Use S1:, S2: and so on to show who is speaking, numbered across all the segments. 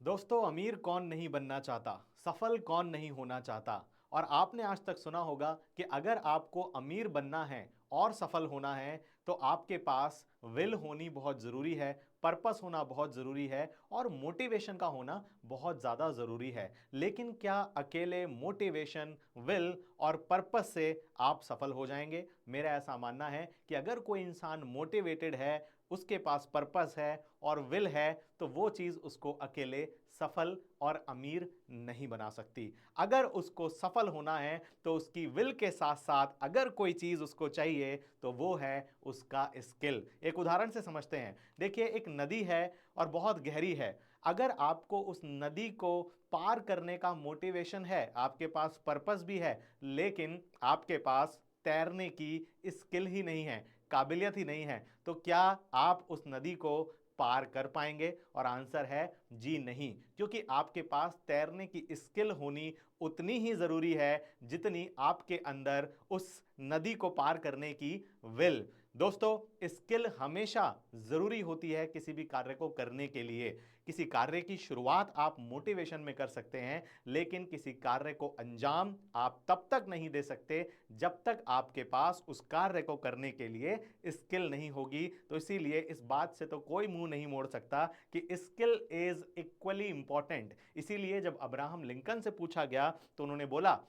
S1: दोस्तों, अमीर कौन नहीं बनना चाहता, सफल कौन नहीं होना चाहता। और आपने आज तक सुना होगा कि अगर आपको अमीर बनना है और सफल होना है तो आपके पास विल होनी बहुत ज़रूरी है, पर्पस होना बहुत ज़रूरी है और मोटिवेशन का होना बहुत ज़्यादा ज़रूरी है। लेकिन क्या अकेले मोटिवेशन, विल और पर्पस से आप सफल हो जाएंगे? मेरा ऐसा मानना है कि अगर कोई इंसान मोटिवेटेड है, उसके पास पर्पस है और विल है, तो वो चीज उसको अकेले सफल और अमीर नहीं बना सकती। अगर उसको सफल होना है तो उसकी विल के साथ साथ अगर कोई चीज उसको चाहिए तो वो है उसका स्किल। एक उदाहरण से समझते हैं। देखिए, एक नदी है और बहुत गहरी है। अगर आपको उस नदी को पार करने का मोटिवेशन है, आपके पास पर्पस भी है, लेकिन आपके पास तैरने की स्किल ही नहीं है, काबिलियत ही नहीं है, तो क्या आप उस नदी को पार कर पाएंगे? और आंसर है जी नहीं, क्योंकि आपके पास तैरने की स्किल होनी उतनी ही जरूरी है जितनी आपके अंदर उस नदी को पार करने की विल। दोस्तों, स्किल हमेशा जरूरी होती है किसी भी कार्य को करने के लिए। किसी कार्य की शुरुआत आप मोटिवेशन में कर सकते हैं, लेकिन किसी कार्य को अंजाम आप तब तक नहीं दे सकते जब तक आपके पास उस कार्य को करने के लिए स्किल नहीं होगी। तो इसीलिए इस बात से तो कोई मुंह नहीं मोड़ सकता कि स्किल इज इक्वली इंपॉर्टेंट। इसीलिए जब अब्राहम लिंकन से पूछा गया तो उन्होंने बोला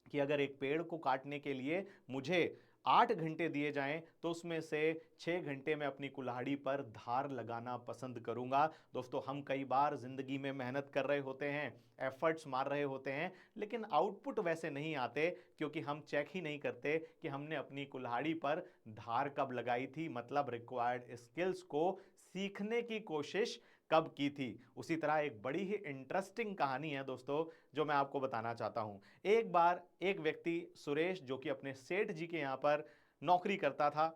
S1: कि अगर एक पेड़ को काटने के लिए मुझे 8 घंटे दिए जाएं तो उसमें से 6 घंटे में अपनी कुल्हाड़ी पर धार लगाना पसंद करूंगा। दोस्तों, हम कई बार जिंदगी में मेहनत कर रहे होते हैं, एफर्ट्स मार रहे होते हैं, लेकिन आउटपुट वैसे नहीं आते, क्योंकि हम चेक ही नहीं करते कि हमने अपनी कुल्हाड़ी पर धार कब लगाई थी, मतलब रिक्वायर्ड स्किल्स को सीखने की कोशिश कब की थी। उसी तरह एक बड़ी ही इंटरेस्टिंग कहानी है दोस्तों, जो मैं आपको बताना चाहता हूं। एक बार एक व्यक्ति सुरेश, जो कि अपने सेठ जी के यहां पर नौकरी करता था,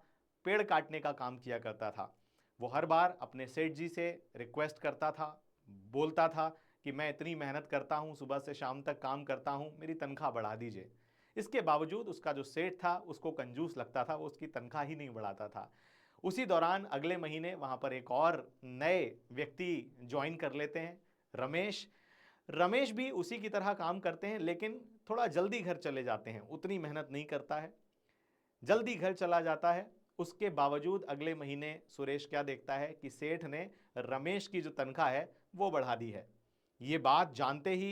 S1: पेड़ काटने का काम किया करता था। वो हर बार अपने सेठ जी से रिक्वेस्ट करता था, बोलता था कि मैं इतनी मेहनत करता हूं, सुबह से शाम तक काम करता हूं, मेरी तनख्वाह बढ़ा दीजिए। इसके बावजूद उसका जो सेठ था उसको कंजूस लगता था, वो उसकी तनख्वाह ही नहीं बढ़ाता था। उसी दौरान अगले महीने वहां पर एक और नए व्यक्ति ज्वाइन कर लेते हैं, रमेश। रमेश भी उसी की तरह काम करते हैं, लेकिन थोड़ा जल्दी घर चले जाते हैं, उतनी मेहनत नहीं करता है, जल्दी घर चला जाता है। उसके बावजूद अगले महीने सुरेश क्या देखता है कि सेठ ने रमेश की जो तनख्वाह है वो बढ़ा दी है। ये बात जानते ही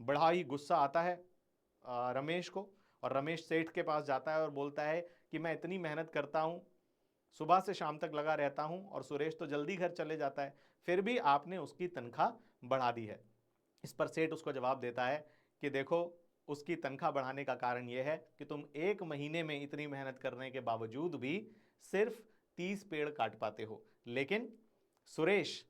S1: बड़ा ही गुस्सा आता है रमेश को। और रमेश सेठ के पास जाता है और बोलता है कि मैं इतनी मेहनत करता हूं, सुबह से शाम तक लगा रहता हूं, और सुरेश तो जल्दी घर चले जाता है, फिर भी आपने उसकी तनख्वाह बढ़ा दी है। इस पर सेठ उसको जवाब देता है कि देखो, उसकी तनख्वाह बढ़ाने का कारण यह है कि तुम एक महीने में इतनी मेहनत करने के बावजूद भी सिर्फ 30 पेड़ काट पाते हो, लेकिन सुरेश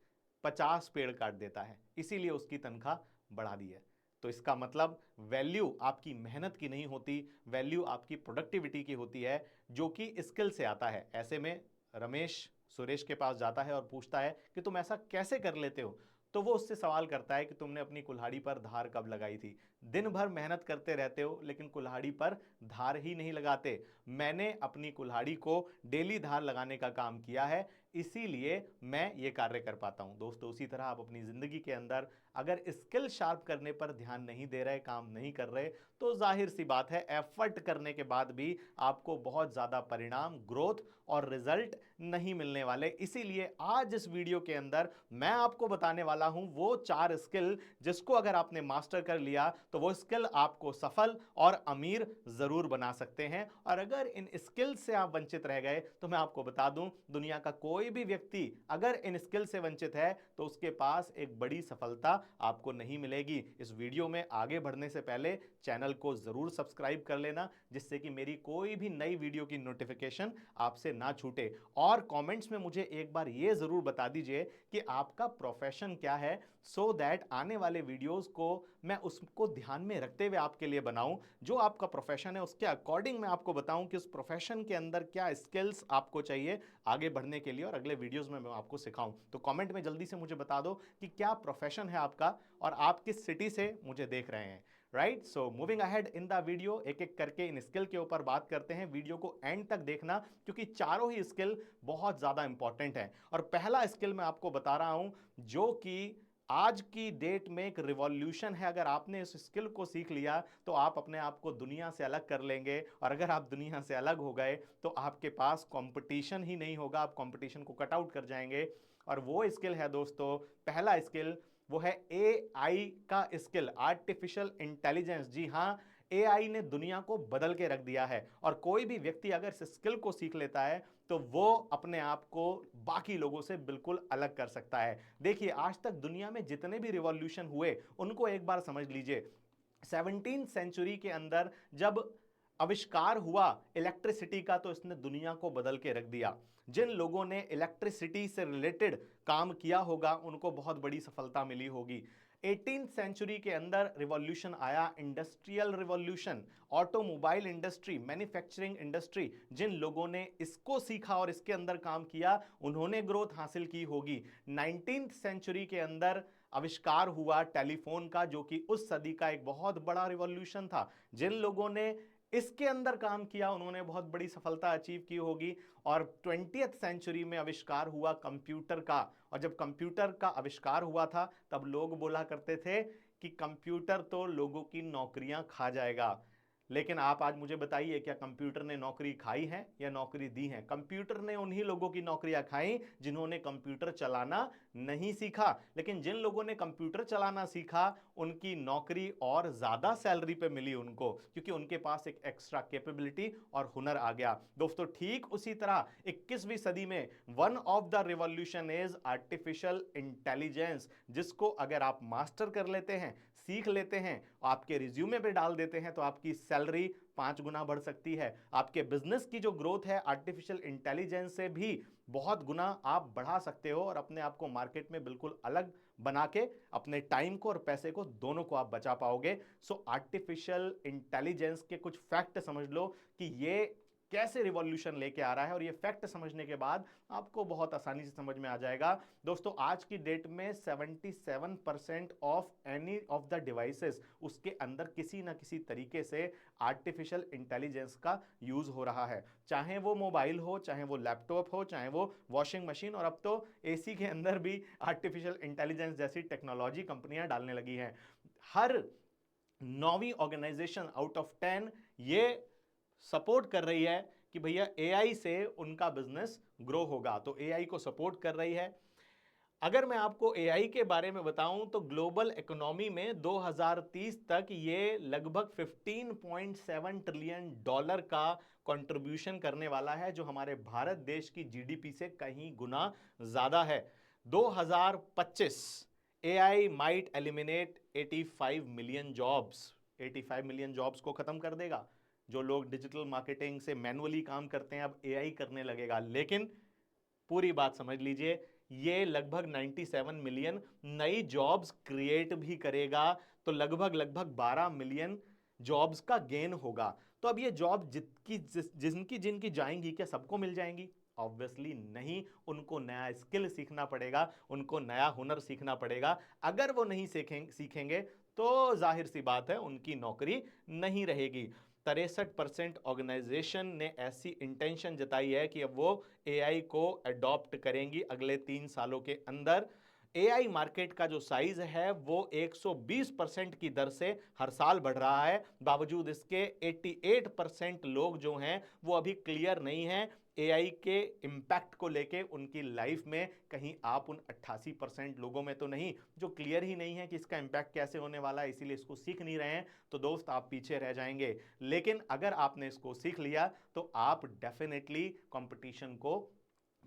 S1: 50 पेड़ काट देता है, इसीलिए उसकी तनख्वाह बढ़ा दी है। तो इसका मतलब वैल्यू आपकी मेहनत की नहीं होती, वैल्यू आपकी प्रोडक्टिविटी की होती है, जो कि स्किल से आता है। ऐसे में रमेश सुरेश के पास जाता है और पूछता है कि तुम ऐसा कैसे कर लेते हो? तो वो उससे सवाल करता है कि तुमने अपनी कुल्हाड़ी पर धार कब लगाई थी? दिन भर मेहनत करते रहते हो लेकिन कुल्हाड़ी पर धार ही नहीं लगाते। मैंने अपनी कुल्हाड़ी को डेली धार लगाने का काम किया है, इसीलिए मैं ये कार्य कर पाता हूं। दोस्तों, उसी तरह आप अपनी जिंदगी के अंदर अगर स्किल शार्प करने पर ध्यान नहीं दे रहे, काम नहीं कर रहे, तो जाहिर सी बात है एफर्ट करने के बाद भी आपको बहुत ज्यादा परिणाम, ग्रोथ और रिजल्ट नहीं मिलने वाले। इसीलिए आज इस वीडियो के अंदर मैं आपको बताने वाला हूं वो 4 स्किल, जिसको अगर आपने मास्टर कर लिया तो वो स्किल आपको सफल और अमीर जरूर बना सकते हैं। और अगर इन स्किल से आप वंचित रह गए तो मैं आपको बता दूं, दुनिया का कोई भी व्यक्ति अगर इन स्किल से वंचित है तो उसके पास एक बड़ी सफलता आपको नहीं मिलेगी। इस वीडियो में आगे बढ़ने से पहले चैनल को जरूर सब्सक्राइब कर लेना, जिससे कि मेरी कोई भी नई वीडियो की नोटिफिकेशन आपसे ना छूटे। और कमेंट्स में मुझे एक बार यह जरूर बता दीजिए कि आपका प्रोफेशन क्या है, सो दैट आने वाले वीडियोस को मैं उसको ध्यान में रखते हुए आपके लिए बनाऊं। जो आपका प्रोफेशन है उसके अकॉर्डिंग मैं आपको बताऊं कि उस प्रोफेशन के अंदर क्या स्किल्स आपको चाहिए आगे बढ़ने के लिए, और अगले वीडियोस में मैं आपको सिखाऊं। तो कमेंट में जल्दी से मुझे बता दो कि क्या प्रोफेशन है आपका और आप किस सिटी से मुझे देख रहे हैं। Right, so moving ahead in the video, एक एक करके इन स्किल के ऊपर बात करते हैं। वीडियो को एंड तक देखना, क्योंकि चारों ही स्किल बहुत ज्यादा इंपॉर्टेंट है। और पहला स्किल मैं आपको बता रहा हूं जो कि आज की डेट में एक रिवॉल्यूशन है। अगर आपने इस स्किल को सीख लिया तो आप अपने आप को दुनिया से अलग कर लेंगे, और अगर आप दुनिया से अलग हो गए तो आपके पास कंपटीशन ही नहीं होगा, आप कंपटीशन को कट आउट कर जाएंगे। और वो स्किल है दोस्तों, पहला स्किल वो है एआई का स्किल, आर्टिफिशियल इंटेलिजेंस। जी हाँ, एआई ने दुनिया को बदल के रख दिया है, और कोई भी व्यक्ति अगर इस स्किल को सीख लेता है तो वो अपने आप को बाकी लोगों से बिल्कुल अलग कर सकता है। देखिए, आज तक दुनिया में जितने भी रिवॉल्यूशन हुए उनको एक बार समझ लीजिए। 17th सेंचुरी के अंदर जब आविष्कार हुआ इलेक्ट्रिसिटी का, तो इसने दुनिया को बदल के रख दिया। जिन लोगों ने इलेक्ट्रिसिटी से रिलेटेड काम किया होगा उनको बहुत बड़ी सफलता मिली होगी। 18th सेंचुरी के अंदर रिवॉल्यूशन आया, industrial revolution, automobile industry, manufacturing industry. जिन लोगों ने इसको सीखा और इसके अंदर काम किया उन्होंने ग्रोथ हासिल की होगी। 19th सेंचुरी के अंदर आविष्कार हुआ टेलीफोन का, जो कि उस सदी का एक बहुत बड़ा रिवॉल्यूशन था। जिन लोगों ने इसके अंदर काम किया उन्होंने बहुत बड़ी सफलता अचीव की होगी। और 20th सेंचुरी में आविष्कार हुआ कंप्यूटर का, और जब कंप्यूटर का आविष्कार हुआ था तब लोग बोला करते थे कि कंप्यूटर तो लोगों की नौकरियां खा जाएगा। लेकिन आप आज मुझे बताइए, क्या कंप्यूटर ने नौकरी खाई है या नौकरी दी है? कंप्यूटर ने उन्हीं लोगों की नौकरियां खाई जिन्होंने कंप्यूटर चलाना नहीं सीखा। लेकिन जिन लोगों ने कंप्यूटर चलाना सीखा उनकी नौकरी और ज्यादा सैलरी पे मिली उनको, क्योंकि उनके पास एक एक्स्ट्रा कैपेबिलिटी और हुनर आ गया। दोस्तों, ठीक उसी तरह 21वीं सदी में one of the revolution is artificial intelligence, जिसको अगर आप मास्टर कर लेते हैं, सीख लेते हैं, आपके रिज्यूमे पे डाल देते हैं, तो आपकी सैलरी 5 गुना बढ़ सकती है। आपके बिजनेस की जो ग्रोथ है आर्टिफिशियल इंटेलिजेंस से भी बहुत गुना आप बढ़ा सकते हो, और अपने आप को मार्केट में बिल्कुल अलग बना के अपने टाइम को और पैसे को दोनों को आप बचा पाओगे। सो आर्टिफिशियल इंटेलिजेंस के कुछ फैक्ट समझ लो कि ये कैसे रिवॉल्यूशन लेके आ रहा है, और ये फैक्ट समझने के बाद आपको बहुत आसानी से समझ में आ जाएगा। दोस्तों, आज की डेट में 77% of any of the devices, उसके अंदर किसी ना किसी तरीके से आर्टिफिशियल इंटेलिजेंस का यूज हो रहा है। चाहे वो मोबाइल हो, चाहे वो लैपटॉप हो, चाहे वो वॉशिंग मशीन, और अब तो एसी के अंदर भी आर्टिफिशियल इंटेलिजेंस जैसी टेक्नोलॉजी कंपनियां डालने लगी हैं। हर 9वीं ऑर्गेनाइजेशन आउट ऑफ 10 ये सपोर्ट कर रही है कि भैया एआई से उनका बिजनेस ग्रो होगा, तो एआई को सपोर्ट कर रही है। अगर मैं आपको एआई के बारे में बताऊं तो ग्लोबल इकोनॉमी में 2030 तक ये लगभग $15.7 ट्रिलियन का कंट्रीब्यूशन करने वाला है, जो हमारे भारत देश की जीडीपी से कहीं गुना ज्यादा है। 2025 AI might eliminate 85 million jobs, 85 million jobs को खत्म कर देगा। जो लोग डिजिटल मार्केटिंग से मैनुअली काम करते हैं अब एआई करने लगेगा। लेकिन पूरी बात समझ लीजिए, ये लगभग 97 मिलियन नई जॉब्स क्रिएट भी करेगा, तो लगभग लगभग 12 मिलियन जॉब्स का गेन होगा। तो अब ये जॉब जिनकी जिनकी जाएंगी, क्या सबको मिल जाएंगी? ऑब्वियसली नहीं, उनको नया स्किल सीखना पड़ेगा, उनको नया हुनर सीखना पड़ेगा। अगर वो नहीं सीखेंगे तो जाहिर सी बात है उनकी नौकरी नहीं रहेगी। 63% ऑर्गेनाइजेशन ने ऐसी इंटेंशन जताई है कि अब वो एआई को अडॉप्ट करेंगी अगले 3 सालों के अंदर। एआई मार्केट का जो साइज है वो 120% की दर से हर साल बढ़ रहा है। बावजूद इसके 88% लोग जो हैं वो अभी क्लियर नहीं हैं एआई के इंपैक्ट को लेके उनकी लाइफ में। कहीं आप उन 88% लोगों में तो नहीं जो क्लियर ही नहीं है कि इसका इंपैक्ट कैसे होने वाला है, इसीलिए इसको सीख नहीं रहे हैं, तो दोस्त आप पीछे रह जाएंगे। लेकिन अगर आपने इसको सीख लिया तो आप डेफिनेटली कंपटीशन को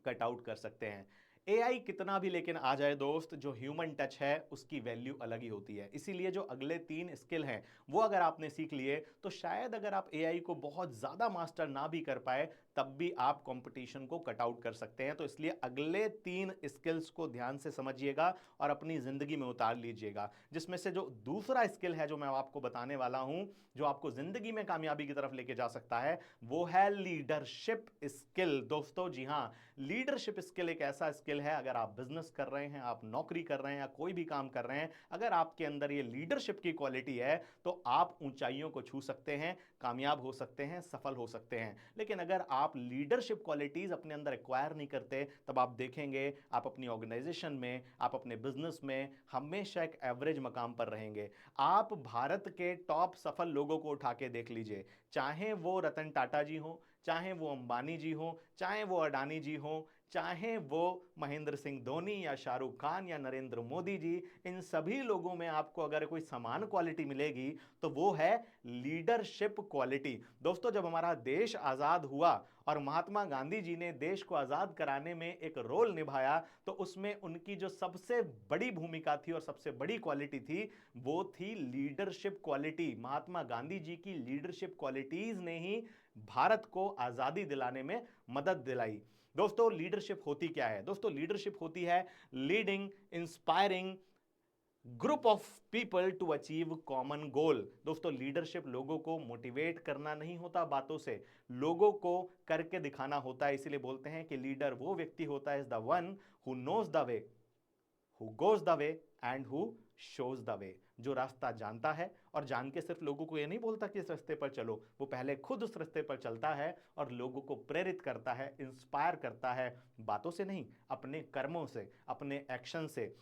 S1: कट आउट कर सकते हैं। एआई कितना भी लेकिन आ जाए दोस्त, जो ह्यूमन टच है उसकी वैल्यू अलग ही होती है। इसीलिए जो अगले 3 स्किल हैं वो अगर आपने सीख लिए तो शायद अगर आप एआई को बहुत ज्यादा मास्टर ना भी कर पाए तब भी आप कंपटीशन को कट आउट कर सकते हैं। तो इसलिए अगले 3 स्किल्स को ध्यान से समझिएगा और अपनी जिंदगी में उतार लीजिएगा। जिसमें से जो दूसरा स्किल है जो मैं आपको बताने वाला हूं, जो आपको जिंदगी में कामयाबी की तरफ लेके जा सकता है, वो है लीडरशिप स्किल। दोस्तों जी हां, लीडरशिप स्किल एक ऐसा स्किल है, अगर आप बिजनेस कर रहे हैं, आप नौकरी कर रहे हैं या कोई भी काम कर रहे हैं, अगर आपके अंदर ये लीडरशिप की क्वालिटी है तो आप ऊंचाइयों को छू सकते हैं, कामयाब हो सकते हैं, सफल हो सकते हैं। लेकिन अगर आप लीडरशिप क्वालिटीज अपने अंदर एक्वायर नहीं करते, तब आप देखेंगे आप अपनी ऑर्गेनाइजेशन में, आप अपने बिजनेस में हमेशा एक एवरेज मकाम पर रहेंगे। आप भारत के टॉप सफल लोगों को उठा के देख लीजिए, चाहे वो रतन टाटा जी हो, चाहे वो अंबानी जी हो, चाहे वो अडानी जी हो, चाहे वो महेंद्र सिंह धोनी या शाहरुख खान या नरेंद्र मोदी जी, इन सभी लोगों में आपको अगर कोई समान क्वालिटी मिलेगी तो वो है लीडरशिप क्वालिटी। दोस्तों, जब हमारा देश आजाद हुआ और महात्मा गांधी जी ने देश को आजाद कराने में एक रोल निभाया, तो उसमें उनकी जो सबसे बड़ी भूमिका थी और सबसे बड़ी क्वालिटी थी वो थी लीडरशिप क्वालिटी। महात्मा गांधी जी की लीडरशिप क्वालिटीज ने ही भारत को आजादी दिलाने में मदद दिलाई। दोस्तों, लीडरशिप होती क्या है? दोस्तों, लीडरशिप होती है leading, inspiring group of people to achieve common goal. दोस्तों, लीडरशिप लोगों को मोटिवेट करना नहीं होता बातों से, लोगों को करके दिखाना होता है। इसीलिए बोलते हैं कि लीडर वो व्यक्ति होता है, is the one who knows the way, who goes the way and who shows the way. जो रास्ता जानता है और जान के सिर्फ लोगों को ये नहीं बोलता कि इस रास्ते पर चलो, वो पहले खुद उस रास्ते पर चलता है और लोगों को प्रेरित करता है, इंस्पायर करता है, बातों से नहीं, अपने कर्मों से, अपने एक्शन से।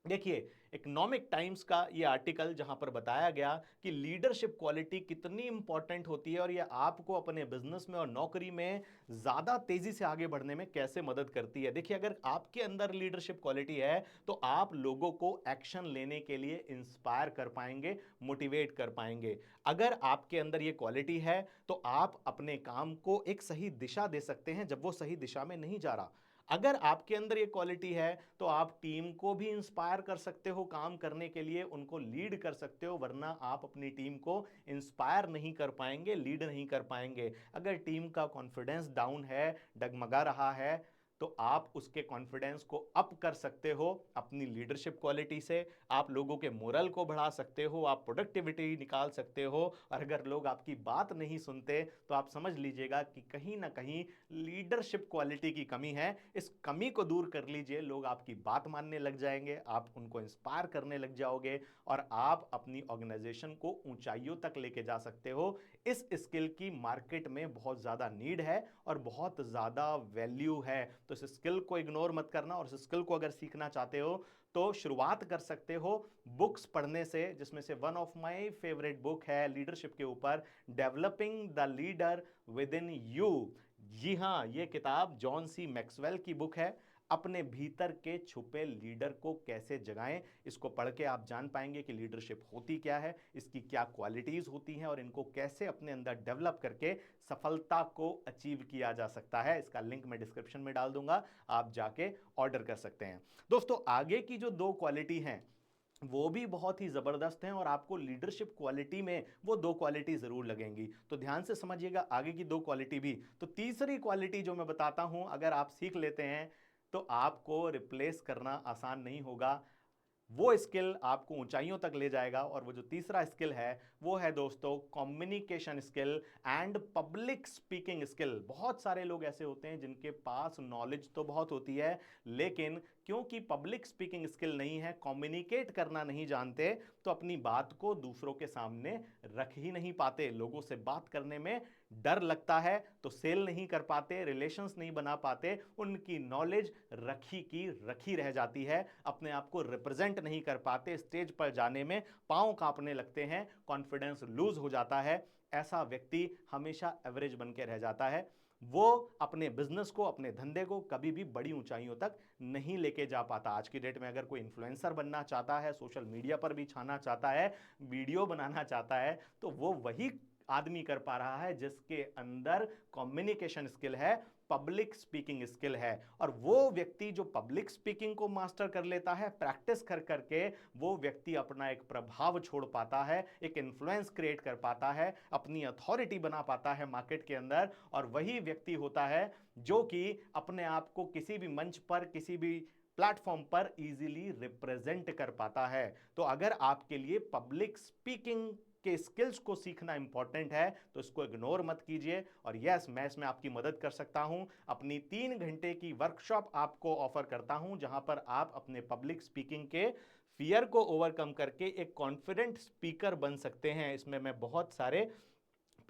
S1: देखिए, इकोनॉमिक टाइम्स का ये आर्टिकल जहां पर बताया गया कि लीडरशिप क्वालिटी कितनी इंपॉर्टेंट होती है और ये आपको अपने बिजनेस में और नौकरी में ज्यादा तेजी से आगे बढ़ने में कैसे मदद करती है। देखिए, अगर आपके अंदर लीडरशिप क्वालिटी है तो आप लोगों को एक्शन लेने के लिए इंस्पायर कर पाएंगे, मोटिवेट कर पाएंगे। अगर आपके अंदर ये क्वालिटी है तो आप अपने काम को एक सही दिशा दे सकते हैं जब वो सही दिशा में नहीं जा रहा। अगर आपके अंदर ये क्वालिटी है तो आप टीम को भी इंस्पायर कर सकते हो काम करने के लिए, उनको लीड कर सकते हो, वरना आप अपनी टीम को इंस्पायर नहीं कर पाएंगे, लीड नहीं कर पाएंगे। अगर टीम का कॉन्फिडेंस डाउन है, डगमगा रहा है, तो आप उसके कॉन्फिडेंस को अप कर सकते हो अपनी लीडरशिप क्वालिटी से। आप लोगों के मोरल को बढ़ा सकते हो, आप प्रोडक्टिविटी निकाल सकते हो। और अगर लोग आपकी बात नहीं सुनते तो आप समझ लीजिएगा कि कहीं ना कहीं लीडरशिप क्वालिटी की कमी है। इस कमी को दूर कर लीजिए, लोग आपकी बात मानने लग जाएंगे, आप उनको इंस्पायर करने लग जाओगे और आप अपनी ऑर्गेनाइजेशन को ऊंचाइयों तक लेके जा सकते हो। इस स्किल की मार्केट में बहुत ज्यादा नीड है और बहुत ज्यादा वैल्यू है। तो इस स्किल को इग्नोर मत करना, और इस स्किल को अगर सीखना चाहते हो तो शुरुआत कर सकते हो बुक्स पढ़ने से, जिसमें से one of my favourite book है लीडरशिप के ऊपर, developing the leader within you. जी हां, यह किताब जॉन सी मैक्सवेल की बुक है। अपने भीतर के छुपे लीडर को कैसे जगाएं, इसको पढ़ के आप जान पाएंगे कि लीडरशिप होती क्या है, इसकी क्या क्वालिटीज होती हैं और इनको कैसे अपने अंदर डेवलप करके सफलता को अचीव किया जा सकता है। इसका लिंक मैं डिस्क्रिप्शन में डाल दूंगा, आप जाके ऑर्डर कर सकते हैं। दोस्तों, आगे की जो दो क्वालिटी हैं वो भी बहुत ही जबरदस्त हैं और आपको लीडरशिप क्वालिटी में वो दो क्वालिटी जरूर लगेंगी। तो ध्यान से समझिएगा आगे की दो क्वालिटी भी। तो तीसरी क्वालिटी जो मैं बताता हूं, अगर आप सीख लेते हैं तो आपको रिप्लेस करना आसान नहीं होगा। वो स्किल आपको ऊंचाइयों तक ले जाएगा। और वो जो तीसरा स्किल है वो है दोस्तों communication skill and public speaking skill. बहुत सारे लोग ऐसे होते हैं जिनके पास नॉलेज तो बहुत होती है, लेकिन क्योंकि पब्लिक स्पीकिंग स्किल नहीं है, कम्युनिकेट करना नहीं जानते, तो अपनी बात को दूसरों के सामने रख ही नहीं पाते। लोगों से बात करने में डर लगता है तो सेल नहीं कर पाते, रिलेशंस नहीं बना पाते, उनकी नॉलेज रखी की रखी रह जाती है, अपने आप को रिप्रेजेंट नहीं कर पाते, स्टेज पर जाने में पांव कांपने लगते हैं, कॉन्फिडेंस लूज हो जाता है। ऐसा व्यक्ति हमेशा एवरेज बन के रह जाता है। वो अपने बिजनेस को, अपने धंधे को कभी भी बड़ी ऊंचाइयों तक नहीं लेके जा पाता। आज की डेट में अगर कोई इन्फ्लुएंसर बनना चाहता है, सोशल मीडिया पर भी छाना चाहता है, वीडियो बनाना चाहता है, तो वो वही आदमी कर पा रहा है जिसके अंदर कम्युनिकेशन स्किल है, पब्लिक स्पीकिंग स्किल है। और वो व्यक्ति जो पब्लिक स्पीकिंग को मास्टर कर लेता है प्रैक्टिस कर करके, वो व्यक्ति अपना एक प्रभाव छोड़ पाता है, एक इन्फ्लुएंस क्रिएट कर पाता है, अपनी अथॉरिटी बना पाता है मार्केट के अंदर। और वही व्यक्ति होता है जो कि अपने आप को किसी भी मंच पर, किसी भी प्लेटफॉर्म पर इजीली रिप्रेजेंट कर पाता है। तो अगर आपके लिए पब्लिक स्पीकिंग के स्किल्स को सीखना इंपॉर्टेंट है तो इसको इग्नोर मत कीजिए। और यस, मैं इसमें आपकी मदद कर सकता हूं। अपनी 3 घंटे की वर्कशॉप आपको ऑफर करता हूं, जहां पर आप अपने पब्लिक स्पीकिंग के फियर को ओवरकम करके एक कॉन्फिडेंट स्पीकर बन सकते हैं। इसमें मैं बहुत सारे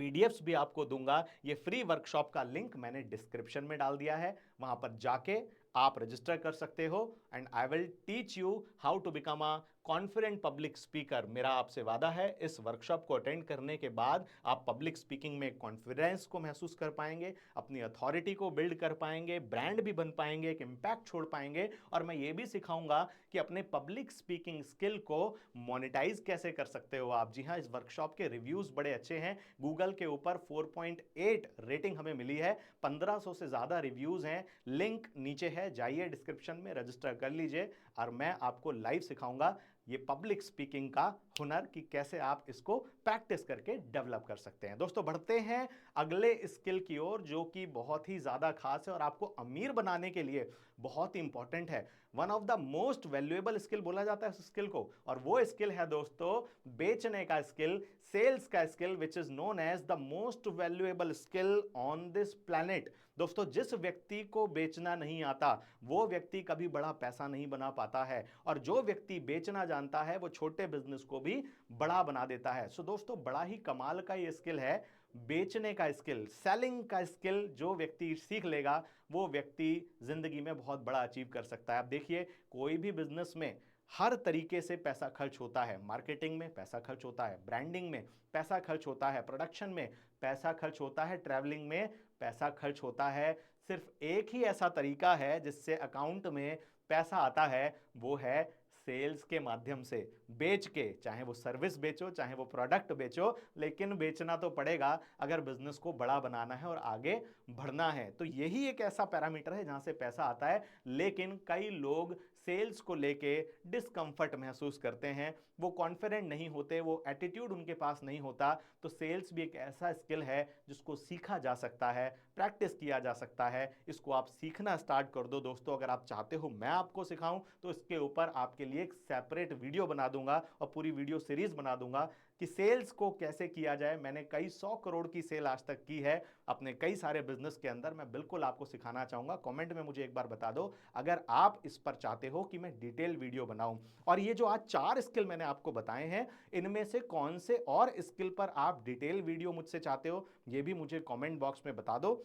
S1: पीडीएफ्स भी आपको दूंगा। ये फ्री वर्कशॉप का लिंक मैंने डिस्क्रिप्शन में डाल दिया है, वहां पर जाके आप रजिस्टर कर सकते हो and I will teach you how to become a confident public speaker. मेरा आपसे वादा है, इस वर्कशॉप को अटेंड करने के बाद आप पब्लिक स्पीकिंग में कॉन्फिडेंस को महसूस कर पाएंगे, अपनी अथॉरिटी को बिल्ड कर पाएंगे, ब्रांड भी बन पाएंगे, एक इंपैक्ट छोड़ पाएंगे। और मैं ये भी सिखाऊंगा कि अपने पब्लिक स्पीकिंग स्किल को मोनेटाइज कैसे कर सकते हो आप। जी हाँ, इस वर्कशॉप के रिव्यूज बड़े अच्छे हैं, गूगल के ऊपर 4.8 रेटिंग हमें मिली है, 1500 से ज्यादा रिव्यूज हैं। लिंक नीचे है, जाइए डिस्क्रिप्शन में रजिस्टर कर लीजिए और मैं आपको लाइव सिखाऊंगा ये पब्लिक स्पीकिंग का हुनर कि कैसे आप इसको प्रैक्टिस करके डेवलप कर सकते हैं। दोस्तों बढ़ते हैं अगले स्किल की ओर, जो कि बहुत ही ज्यादा खास है और आपको अमीर बनाने के लिए बहुत ही इंपॉर्टेंट है। One of the most valuable skill बोला जाता है उस स्किल को, और वो स्किल है दोस्तों बेचने का स्किल, सेल्स का skill, which is known as the most valuable skill on this planet. दोस्तों जिस व्यक्ति को बेचना नहीं आता वो व्यक्ति कभी बड़ा पैसा नहीं बना पाता है, और जो व्यक्ति बेचना जानता है वो छोटे बिजनेस को भी बड़ा बना देता है। सो दोस्तों बड़ा ही कमाल का ये स्किल है, बेचने का स्किल, सेलिंग का स्किल। जो व्यक्ति सीख लेगा वो व्यक्ति जिंदगी में बहुत बड़ा अचीव कर सकता है। आप देखिए कोई भी बिजनेस में हर तरीके से पैसा खर्च होता है, मार्केटिंग में पैसा खर्च होता है, ब्रांडिंग में पैसा खर्च होता है, प्रोडक्शन में पैसा खर्च होता है, ट्रैवलिंग में पैसा खर्च होता है। सिर्फ एक ही ऐसा तरीका है जिससे अकाउंट में पैसा आता है, वो है सेल्स के माध्यम से, बेच के। चाहे वो सर्विस बेचो, चाहे वो प्रोडक्ट बेचो, लेकिन बेचना तो पड़ेगा अगर बिजनेस को बड़ा बनाना है और आगे बढ़ना है। तो यही एक ऐसा पैरामीटर है जहां से पैसा आता है, लेकिन कई लोग सेल्स को लेके डिस्कंफर्ट महसूस करते हैं, वो कॉन्फिडेंट नहीं होते, वो एटीट्यूड उनके पास नहीं होता। तो सेल्स भी एक ऐसा स्किल है जिसको सीखा जा सकता है, प्रैक्टिस किया जा सकता है। इसको आप सीखना स्टार्ट कर दो दोस्तों। अगर आप चाहते हो मैं आपको सिखाऊं तो इसके ऊपर आपके लिए एक सेपरेट वीडियो बना दूंगा और पूरी वीडियो सीरीज बना दूंगा कि सेल्स को कैसे किया जाए। मैंने कई 100 करोड़ की सेल आज तक की है अपने कई सारे बिजनेस के अंदर, मैं बिल्कुल आपको सिखाना चाहूंगा। कमेंट में मुझे एक बार बता दो अगर आप इस पर चाहते हो कि मैं डिटेल वीडियो बनाऊं। और ये जो आज 4 स्किल मैंने आपको बताए हैं, इनमें से कौन से और स्किल पर आप डिटेल वीडियो मुझसे चाहते हो, ये भी मुझे कमेंट बॉक्स में बता दो।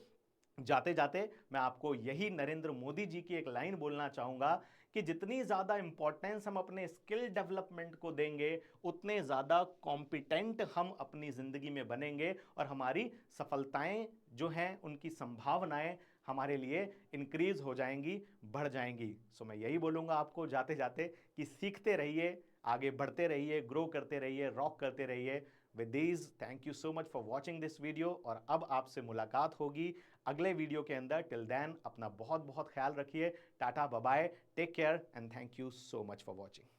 S1: जाते जाते मैं आपको यही नरेंद्र मोदी जी की एक लाइन बोलना चाहूंगा कि जितनी ज्यादा इंपॉर्टेंस हम अपने स्किल डेवलपमेंट को देंगे, उतने ज्यादा कॉम्पिटेंट हम अपनी जिंदगी में बनेंगे और हमारी सफलताएं जो हैं उनकी संभावनाएं हमारे लिए इंक्रीज हो जाएंगी, बढ़ जाएंगी। सो मैं यही बोलूंगा आपको जाते जाते कि सीखते रहिए, आगे बढ़ते रहिए, ग्रो करते रहिए, रॉक करते रहिए। With these thank you so much for watching this video, और अब आपसे मुलाकात होगी अगले वीडियो के अंदर। टिल देन अपना बहुत बहुत ख्याल रखिए। Tata, bye bye, take care and thank you so much for watching.